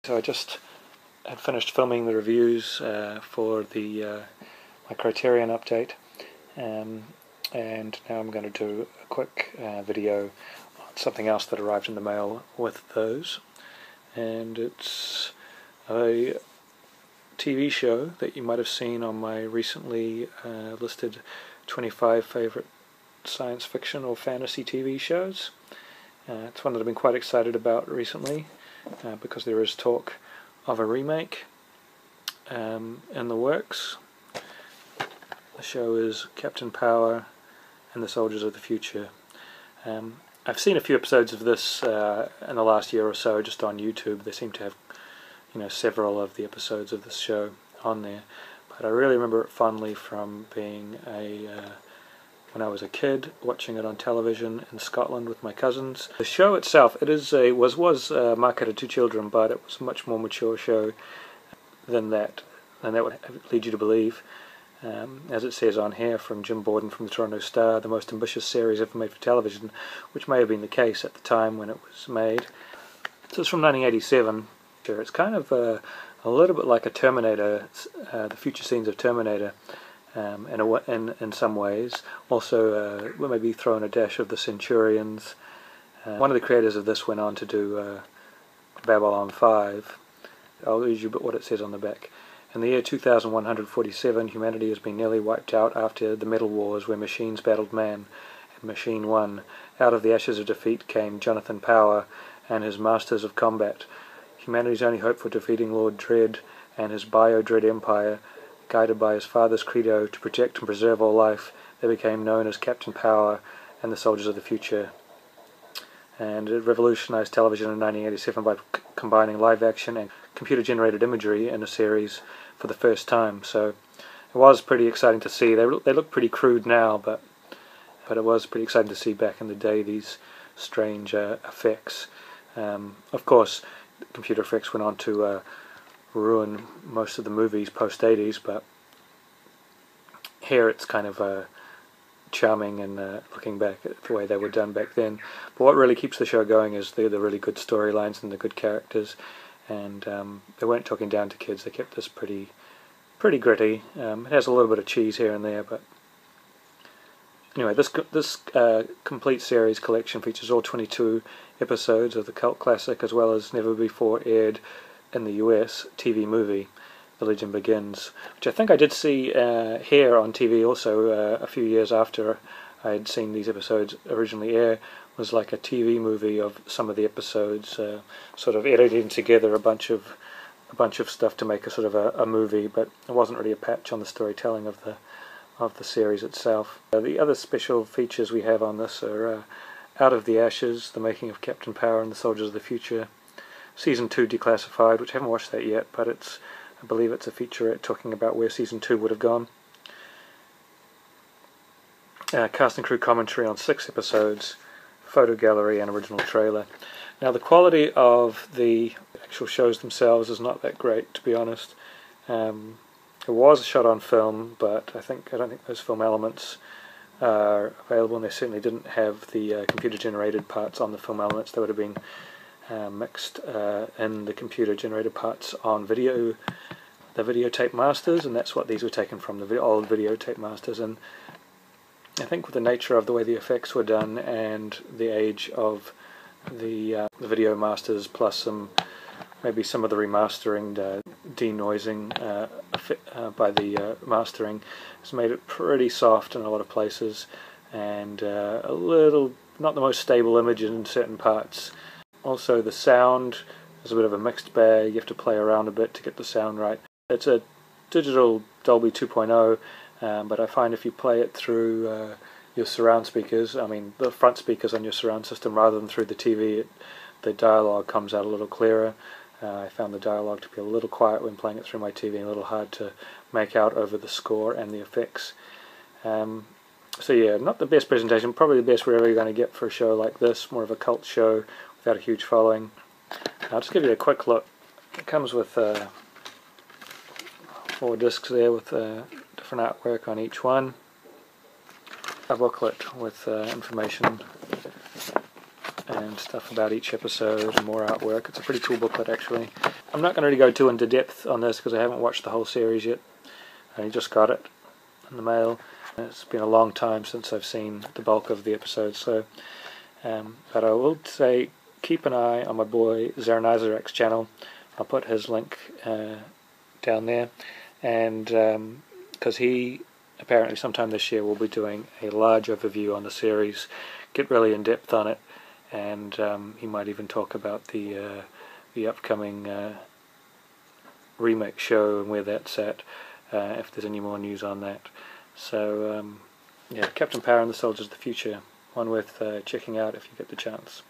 So I just had finished filming the reviews for the my Criterion update, and now I'm going to do a quick video on something else that arrived in the mail with those, and it's a TV show that you might have seen on my recently listed 25 favourite science fiction or fantasy TV shows. It's one that I've been quite excited about recently because there is talk of a remake in the works. The show is Captain Power and the Soldiers of the Future. I've seen a few episodes of this in the last year or so just on YouTube. They seem to have, several of the episodes of this show on there. But I really remember it fondly from being when I was a kid, watching it on television in Scotland with my cousins. The show itself, was marketed to children, but it was a much more mature show than that would lead you to believe. As it says on here from Jim Borden from the Toronto Star, the most ambitious series ever made for television, which may have been the case at the time when it was made. So it's from 1987. It's kind of a little bit like a Terminator, the future scenes of Terminator. In some ways, also maybe throw in a dash of the Centurions. One of the creators of this went on to do Babylon 5. I'll read you what it says on the back. In the year 2147, humanity has been nearly wiped out after the Metal Wars, where machines battled man, and machine won. Out of the ashes of defeat came Jonathan Power and his masters of combat. Humanity's only hope for defeating Lord Dread and his Bio-Dread Empire. Guided by his father's credo to protect and preserve all life, they became known as Captain Power and the Soldiers of the Future. And it revolutionized television in 1987 by combining live action and computer-generated imagery in a series for the first time. So it was pretty exciting to see. They look pretty crude now, but it was pretty exciting to see back in the day these strange effects. Of course, computer effects went on to ruin most of the movies post-80s, but here it's kind of charming and looking back at the way they were done back then. But what really keeps the show going is the really good storylines and the good characters, and they weren't talking down to kids. They kept this pretty gritty. It has a little bit of cheese here and there, but anyway, this complete series collection features all 22 episodes of the cult classic, as well as never before aired in the US TV movie, The Legend Begins, which I think I did see here on TV also a few years after I had seen these episodes originally air. Was like a TV movie of some of the episodes, sort of editing together a bunch of stuff to make a sort of a movie, but it wasn't really a patch on the storytelling of the series itself. The other special features we have on this are Out of the Ashes, The Making of Captain Power and the Soldiers of the Future, Season 2 Declassified, which I haven't watched that yet, but I believe it's a featurette talking about where Season 2 would have gone. Cast and crew commentary on 6 episodes, photo gallery and original trailer. Now the quality of the actual shows themselves is not that great, to be honest. It was shot on film, but I don't think those film elements are available, and they certainly didn't have the computer-generated parts on the film elements. They would have been mixed in the computer-generated parts on the videotape masters, and that's what these were taken from, the old videotape masters. And I think with the nature of the way the effects were done and the age of the video masters, plus maybe some of the remastering, denoising by the mastering, has made it pretty soft in a lot of places, and a little not the most stable image in certain parts. Also, the sound is a bit of a mixed bag. You have to play around a bit to get the sound right. It's a digital Dolby 2.0, but I find if you play it through your surround speakers, the front speakers on your surround system, rather than through the TV, the dialogue comes out a little clearer. I found the dialogue to be a little quiet when playing it through my TV, and a little hard to make out over the score and the effects. So yeah, not the best presentation, probably the best we're ever going to get for a show like this, more of a cult show without a huge following. I'll just give you a quick look. It comes with 4 discs there with different artwork on each one. A booklet with information and stuff about each episode and more artwork. It's a pretty cool booklet actually. I'm not going to really go too into depth on this because I haven't watched the whole series yet. I just got it in the mail. It's been a long time since I've seen the bulk of the episodes, so but I will say keep an eye on my boy Zarnazarek's channel. I'll put his link down there, and because he apparently sometime this year will be doing a large overview on the series, get really in depth on it, and he might even talk about the upcoming remake show and where that's at, if there's any more news on that. So yeah, Captain Power and the Soldiers of the Future, one worth checking out if you get the chance.